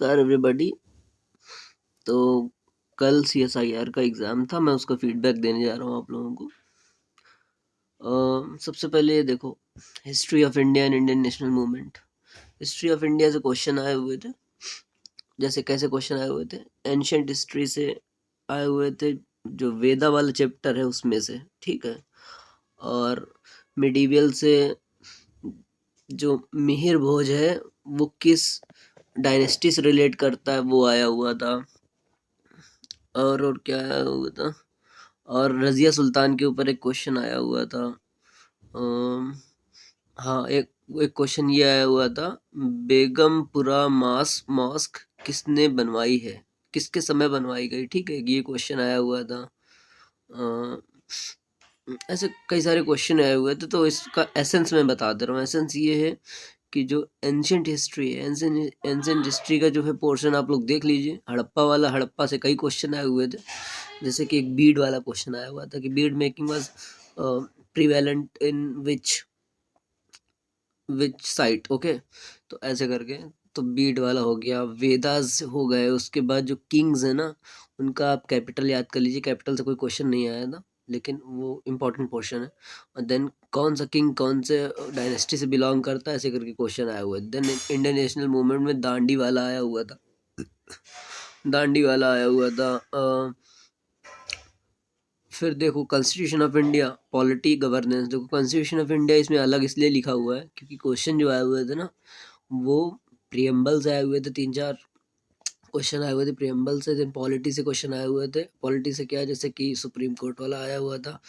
नमस्कार एवरीबॉडी। तो कल सीएसआईआर का एग्ज़ाम था, मैं उसका फीडबैक देने जा रहा हूँ आप लोगों को। सबसे पहले ये देखो, history of India and Indian national movement. History of India से क्वेश्चन आए हुए थे। जैसे कैसे क्वेश्चन आए हुए थे, एंशियंट हिस्ट्री से आए हुए थे, जो वेदा वाला चैप्टर है उसमें से, ठीक है। और मिडीवियल से जो मिहिर भोज है वो किस डायनेस्टी से रिलेट करता है वो आया हुआ था। और क्या आया हुआ था, और रज़िया सुल्तान के ऊपर एक क्वेश्चन आया हुआ था। हाँ, एक एक क्वेश्चन ये आया हुआ था, बेगमपुरा मॉस्क किसने बनवाई है, किसके समय बनवाई गई, ठीक है, ये क्वेश्चन आया हुआ था। अ, ऐसे कई सारे क्वेश्चन आए हुए थे, तो इसका एसेंस मैं बता दे रहा हूँ। एसेंस ये है कि जो एंशियंट हिस्ट्री है, एंशियंट हिस्ट्री का जो है पोर्शन आप लोग देख लीजिए। हड़प्पा वाला, हड़प्पा से कई क्वेश्चन आए हुए थे। जैसे कि एक बीड वाला क्वेश्चन आया हुआ था कि bead making was prevalent in which site, okay. तो ऐसे करके, तो बीड वाला हो गया, वेदास हो गए। उसके बाद जो किंग्स है ना, उनका आप कैपिटल याद कर लीजिए। कैपिटल से कोई क्वेश्चन नहीं आया था, लेकिन वो इम्पोर्टेंट पोर्शन है। और देन कौन सा किंग कौन से डायनेस्टी से बिलोंग करता है, ऐसे करके क्वेश्चन आया हुआ है। देन इंडियन नेशनल मूवमेंट में दांडी वाला आया हुआ था। दांडी वाला आया हुआ था। फिर देखो constitution of India, polity governance. देखो कॉन्स्टिट्यूशन ऑफ इंडिया इसमें अलग इसलिए लिखा हुआ है क्योंकि क्वेश्चन जो आए हुए थे ना, वो प्रियम्बल से आए हुए थे। 3-4 क्वेश्चन आए हुए थे प्रियम्बल से। देन पॉलिटी से क्वेश्चन आए हुए थे। पॉलिटी से क्या, जैसे कि सुप्रीम कोर्ट वाला आया हुआ था।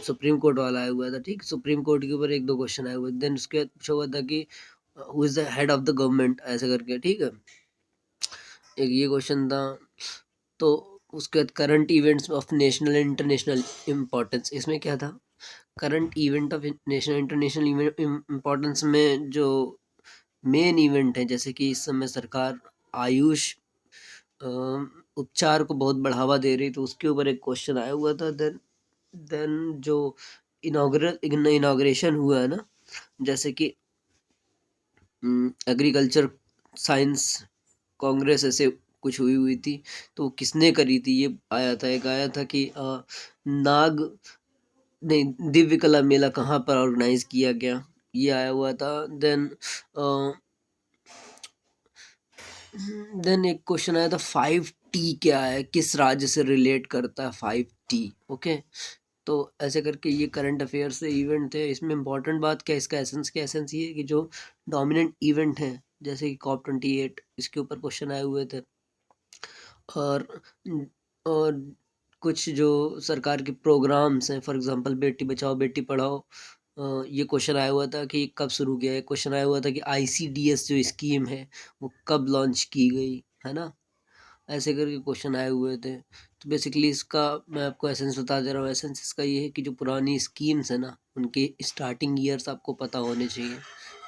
सुप्रीम कोर्ट वाला आया हुआ था, ठीक। सुप्रीम कोर्ट के ऊपर 1-2 क्वेश्चन आए हुए। देन उसके बाद पूछा हुआ था कि who is the head of the government, ऐसे करके, ठीक है। एक ये क्वेश्चन था। तो उसके बाद current events of national and international importance, इसमें क्या था, current event of national international importance में जो मेन इवेंट है, जैसे कि इस समय सरकार आयुष अ, उपचार को बहुत बढ़ावा दे रही, तो उसके ऊपर एक क्वेश्चन आया हुआ था। देन जो इनाग्रेशन हुआ है ना, जैसे कि एग्रीकल्चर साइंस कांग्रेस ऐसे कुछ हुई हुई थी, तो वो किसने करी थी, ये आया था। एक आया था कि नाग नहीं, दिव्य कला मेला कहाँ पर ऑर्गेनाइज किया गया, ये आया हुआ था। देन देन एक क्वेश्चन आया था 5T क्या है, किस राज्य से रिलेट करता है 5T, ओके। तो ऐसे करके ये करंट अफेयर से इवेंट थे। इसमें इम्पोर्टेंट बात क्या, इसका एसेंस क्या, एसेंस ये है कि जो डोमिनेंट इवेंट है, जैसे कि COP28, इसके ऊपर क्वेश्चन आए हुए थे। और और कुछ जो सरकार के प्रोग्राम्स हैं, फॉर एग्जांपल बेटी बचाओ बेटी पढ़ाओ, ये क्वेश्चन आया हुआ था कि कब शुरू किया है। क्वेश्चन आया हुआ था कि ICDS जो स्कीम है वो कब लॉन्च की गई, है ना। ऐसे करके क्वेश्चन आए हुए थे। तो बेसिकली इसका मैं आपको एसेंस बता दे रहा हूँ। एसेंस इसका ये है कि जो पुरानी स्कीम्स है ना, उनके स्टार्टिंग ईयर्स आपको पता होने चाहिए,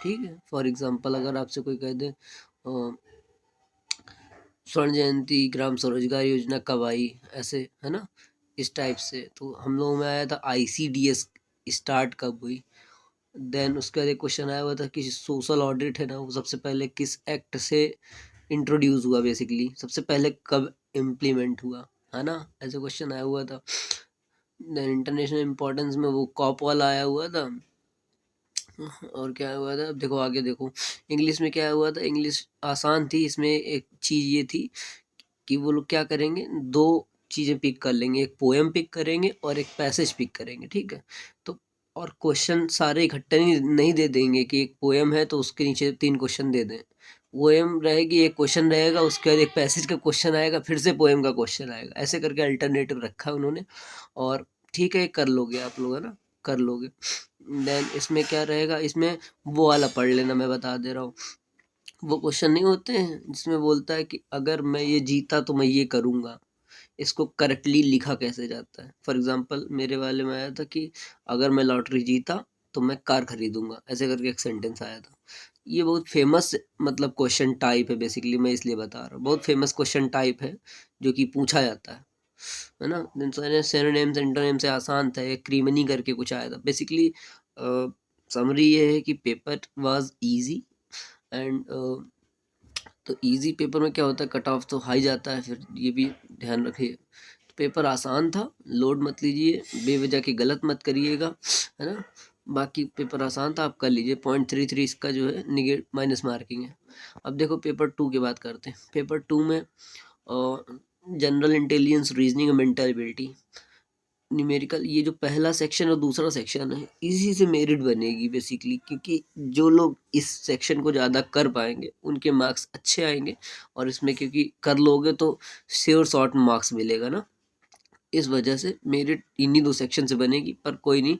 ठीक है। फॉर एग्जांपल अगर आपसे कोई कह दे स्वर्ण जयंती ग्राम स्वरोजगार योजना कब आई, ऐसे, है ना, इस टाइप से। तो हम लोगों में आया था ICDS स्टार्ट कब हुई। देन उसके बाद एक क्वेश्चन आया हुआ था कि सोशल ऑडिट है ना, वो सबसे पहले किस एक्ट से इंट्रोड्यूस हुआ, बेसिकली सबसे पहले कब इम्प्लीमेंट हुआ, है ना। ऐसे क्वेश्चन आया हुआ था। देन इंटरनेशनल इम्पोर्टेंस में वो कॉप वाला आया हुआ था। और क्या हुआ था, अब देखो आगे देखो, इंग्लिश में क्या हुआ था। इंग्लिश आसान थी, इसमें एक चीज़ ये थी कि वो लोग क्या करेंगे, 2 चीज़ें पिक कर लेंगे, एक पोएम पिक करेंगे और एक पैसेज पिक करेंगे, ठीक है। तो और क्वेश्चन सारे इकट्ठे नहीं दे देंगे कि एक पोएम है तो उसके नीचे 3 क्वेश्चन दे दें। पोएम रहेगी, एक क्वेश्चन रहेगा, उसके बाद एक पैसेज का क्वेश्चन आएगा, फिर से पोएम का क्वेश्चन आएगा, ऐसे करके अल्टरनेटिव रखा है उन्होंने। और ठीक है, कर लोगे आप लोग, है ना, कर लोगे। देन इसमें क्या रहेगा, इसमें वो वाला पढ़ लेना, मैं बता दे रहा हूँ। वो क्वेश्चन नहीं होते हैं जिसमें बोलता है कि अगर मैं ये जीता तो मैं ये करूँगा, इसको करेक्टली लिखा कैसे जाता है। फॉर एग्जांपल मेरे वाले में आया था कि अगर मैं लॉटरी जीता तो मैं कार खरीदूंगा, ऐसे करके एक सेंटेंस आया था। ये बहुत फेमस मतलब क्वेश्चन टाइप है, बेसिकली मैं इसलिए बता रहा हूँ, बहुत फेमस क्वेश्चन टाइप है जो कि पूछा जाता है ना। सिनोनिम एंटोनिम से आसान था, एक क्रीमनी करके कुछ आया था। बेसिकली समरी ये है कि पेपर वाज इजी एंड तो इजी पेपर में क्या होता है, कट ऑफ तो हाई जाता है, फिर ये भी ध्यान रखिए। तो पेपर आसान था, लोड मत लीजिए, बेवजह की गलत मत करिएगा, है ना। बाकी पेपर आसान था, आप कर लीजिए। 0.33 इसका जो है निगेट माइनस मार्किंग है। अब देखो पेपर 2 की बात करते हैं। पेपर 2 में general intelligence, reasoning, mental ability, numerical, ये जो पहला सेक्शन और दूसरा सेक्शन है, इसी से मेरिट बनेगी बेसिकली, क्योंकि जो लोग इस सेक्शन को ज़्यादा कर पाएंगे उनके मार्क्स अच्छे आएंगे, और इसमें क्योंकि कर लोगे तो श्योर शॉर्ट मार्क्स मिलेगा ना, इस वजह से मेरिट इन्हीं 2 सेक्शन से बनेगी। पर कोई नहीं,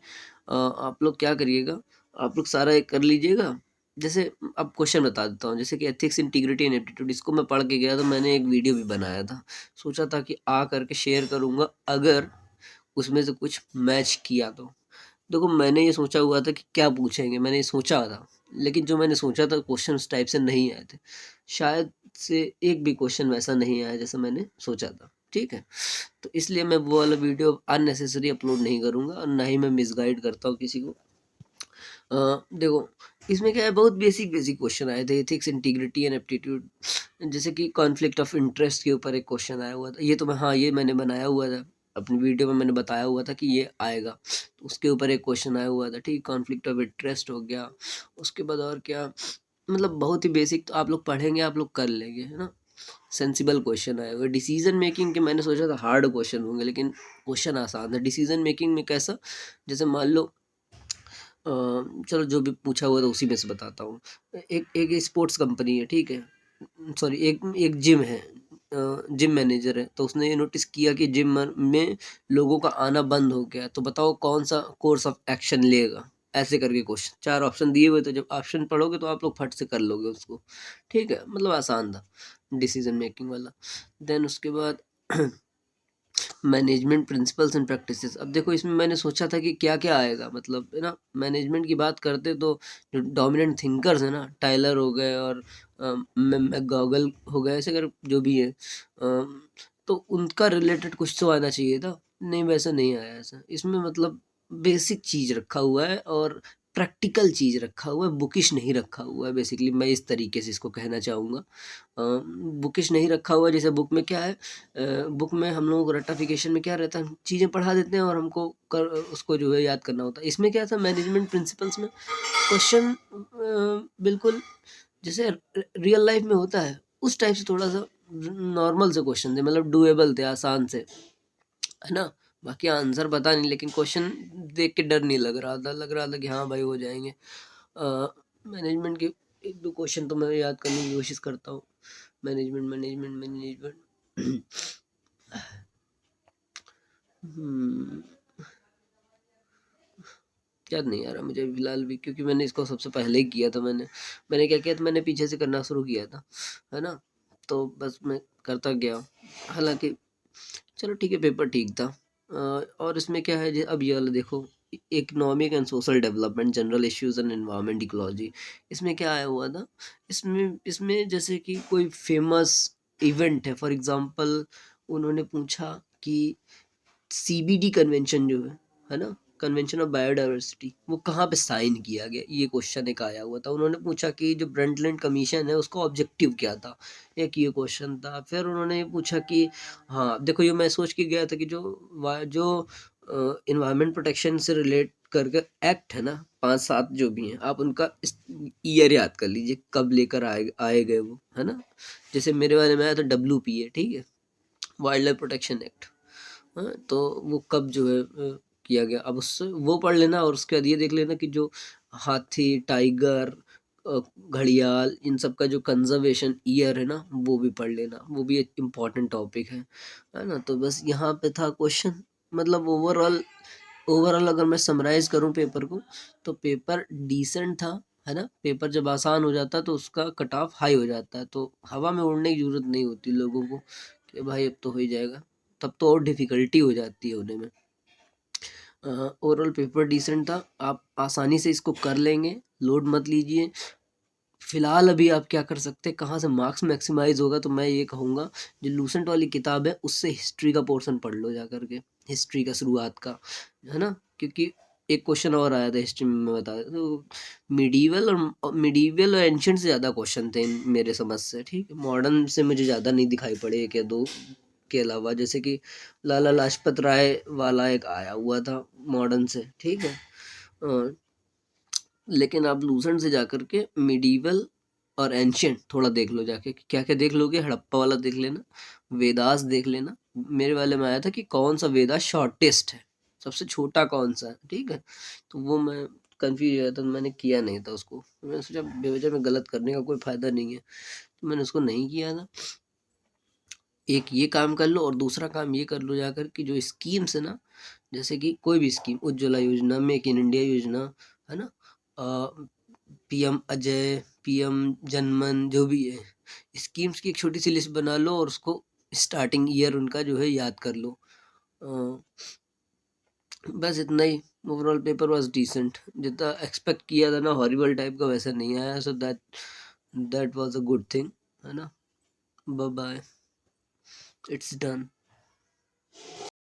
आप लोग क्या करिएगा, आप लोग सारा एक कर लीजिएगा। जैसे अब क्वेश्चन बता देता हूँ, जैसे कि एथिक्स, इंटीग्रिटी एंड एप्टीट्यूड, इसको मैं पढ़ के गया, तो मैंने एक वीडियो भी बनाया था, सोचा था कि आ करके शेयर करूँगा अगर उसमें से कुछ मैच किया तो। देखो मैंने ये सोचा हुआ था कि क्या पूछेंगे, मैंने ये सोचा था, लेकिन जो मैंने सोचा था क्वेश्चन उस टाइप से नहीं आए थे, शायद से एक भी क्वेश्चन वैसा नहीं आया जैसा मैंने सोचा था, ठीक है। तो इसलिए मैं वो वाला वीडियो अननेसेसरी अपलोड नहीं करूँगा, और ना ही मैं मिसगाइड करता हूँ किसी को। देखो इसमें क्या है, बहुत बेसिक बेसिक क्वेश्चन आए थे, एथिक्स, इंटीग्रिटी एंड एप्टीट्यूड। जैसे कि कॉन्फ्लिक्ट ऑफ इंटरेस्ट के ऊपर एक क्वेश्चन आया हुआ था, ये तो मैं, हाँ ये मैंने बनाया हुआ था अपनी वीडियो में, मैंने बताया हुआ था कि ये आएगा, तो उसके ऊपर एक क्वेश्चन आया हुआ था, ठीक। कॉन्फ्लिक्ट ऑफ इंटरेस्ट हो गया, उसके बाद और क्या, मतलब बहुत ही बेसिक, तो आप लोग पढ़ेंगे, आप लोग कर लेंगे, है ना। सेंसिबल क्वेश्चन आए हुए। डिसीजन मेकिंग के मैंने सोचा था हार्ड क्वेश्चन होंगे, लेकिन क्वेश्चन आसान था। डिसीजन मेकिंग में कैसा, जैसे मान लो चलो जो भी पूछा हुआ था उसी में से बताता हूँ। एक एक स्पोर्ट्स कंपनी है, ठीक है, सॉरी एक एक जिम है, जिम मैनेजर है, तो उसने ये नोटिस किया कि जिम में लोगों का आना बंद हो गया, तो बताओ कौन सा कोर्स ऑफ एक्शन लेगा। ऐसे करके क्वेश्चन, 4 ऑप्शन दिए हुए, तो जब ऑप्शन पढ़ोगे तो आप लोग फट से कर लोगे उसको, ठीक है, मतलब आसान था डिसीजन मेकिंग वाला। देन उसके बाद मैनेजमेंट प्रिंसिपल्स एंड प्रैक्टिसेस। अब देखो इसमें मैंने सोचा था कि क्या क्या आएगा, मतलब है ना, मैनेजमेंट की बात करते तो जो डोमिनेंट थिंकर्स है ना, टाइलर हो गए और मैकगॉगल हो गए, ऐसे कर जो भी है, तो उनका रिलेटेड कुछ तो आना चाहिए था, नहीं वैसा नहीं आया ऐसा। इसमें मतलब बेसिक चीज़ रखा हुआ है और प्रैक्टिकल चीज़ रखा हुआ है, बुकिश नहीं रखा हुआ है, बेसिकली मैं इस तरीके से इसको कहना चाहूँगा। बुकिश नहीं रखा हुआ है, जैसे बुक में क्या है, बुक में हम लोगों को रट्टाफिकेशन में क्या रहता है, चीज़ें पढ़ा देते हैं और हमको कर उसको जो है याद करना होता है। इसमें क्या था, मैनेजमेंट प्रिंसिपल्स में क्वेश्चन बिल्कुल जैसे रियल लाइफ में होता है उस टाइप से, थोड़ा सा नॉर्मल से क्वेश्चन थे, मतलब डुएबल थे, आसान से, है ना। बाकी आंसर पता नहीं, लेकिन क्वेश्चन देख के डर नहीं लग रहा था, लग रहा था कि हाँ भाई हो जाएंगे। मैनेजमेंट के एक दो क्वेश्चन तो मैं याद करने की कोशिश करता हूँ। मैनेजमेंट मैनेजमेंट मैनेजमेंट याद नहीं आ रहा मुझे फिलहाल भी, क्योंकि मैंने इसको सबसे पहले ही किया था। मैंने क्या किया था, मैंने पीछे से करना शुरू किया था, है ना, तो बस मैं करता गया। हालांकि चलो ठीक है, पेपर ठीक था। और इसमें क्या है, अब ये वाला देखो, economic and social development, general issues and environment ecology. इसमें क्या आया हुआ था, इसमें इसमें जैसे कि कोई फेमस इवेंट है, फॉर एग्जांपल उन्होंने पूछा कि सीबीडी कन्वेंशन जो है ना, कन्वेंशन ऑफ बायोडाइवर्सिटी, वो कहाँ पे साइन किया गया, ये क्वेश्चन एक आया हुआ था। उन्होंने पूछा कि जो ब्रंटलैंड कमीशन है उसका ऑब्जेक्टिव क्या था, एक ये क्वेश्चन था। फिर उन्होंने पूछा कि हाँ देखो, ये मैं सोच के गया था कि जो इन्वायरमेंट प्रोटेक्शन से रिलेट करके एक्ट है ना, 5-7 जो भी हैं, आप उनका ईयर याद कर लीजिए, कब लेकर आए गए वो, है ना। जैसे मेरे वाले में आया था WPA, ठीक है, वाइल्ड लाइफ प्रोटेक्शन एक्ट। हाँ, तो वो कब जो है किया गया, अब उससे वो पढ़ लेना, और उसके बाद ये देख लेना कि जो हाथी, टाइगर, घड़ियाल, इन सब का जो कंजर्वेशन ईयर है ना, वो भी पढ़ लेना, वो भी एक इम्पॉर्टेंट टॉपिक है ना। तो बस यहाँ पे था क्वेश्चन, मतलब ओवरऑल ओवरऑल अगर मैं समराइज करूँ पेपर को, तो पेपर डिसेंट था, है ना। पेपर जब आसान हो जाता है तो उसका कट ऑफ हाई हो जाता है, तो हवा में उड़ने की जरूरत नहीं होती लोगों को कि भाई अब तो हो ही जाएगा, तब तो और डिफ़िकल्टी हो जाती है होने में। ओवरऑल पेपर डिसेंट था, आप आसानी से इसको कर लेंगे, लोड मत लीजिए। फिलहाल अभी आप क्या कर सकते हैं, कहाँ से मार्क्स मैक्सिमाइज होगा, तो मैं ये कहूँगा जो लूसेंट वाली किताब है उससे हिस्ट्री का पोर्शन पढ़ लो जा करके, हिस्ट्री का शुरुआत का, है ना, क्योंकि एक क्वेश्चन और आया था हिस्ट्री में, मैं बता देता तो मिडीवल और एंशियंट से ज़्यादा क्वेश्चन थे मेरे समझ से, ठीक है। मॉडर्न से मुझे ज़्यादा नहीं दिखाई पड़े एक या दो के अलावा, जैसे कि लाला लाजपत राय वाला एक आया हुआ था मॉडर्न से, ठीक है। लेकिन आप लूसेंट से जाकर के मिडीवल और एंशियंट थोड़ा देख लो जाके, क्या क्या देख लोगे, हड़प्पा वाला देख लेना, वेदास देख लेना। मेरे वाले में आया था कि कौन सा वेदा शॉर्टेस्ट है, सबसे छोटा कौन सा है, ठीक है। तो वो मैं कंफ्यूज हो था, मैंने किया नहीं था उसको। मैंने सोचा बेवजह में गलत करने का कोई फायदा नहीं है, तो मैंने उसको नहीं किया था। एक ये काम कर लो और दूसरा काम ये कर लो जाकर कि जो स्कीम्स है ना, जैसे कि कोई भी स्कीम, उज्ज्वला योजना, मेक इन इंडिया योजना, है ना, पीएम अजय, पीएम जनमन, जो भी है स्कीम्स की एक छोटी सी लिस्ट बना लो और उसको स्टार्टिंग ईयर उनका जो है याद कर लो। अ, बस इतना ही। ओवरऑल पेपर वाज डिसेंट, जितना एक्सपेक्ट किया था ना हॉरिबल टाइप का वैसा नहीं आया, so that was a good thing, है ना। Bye bye, it's done.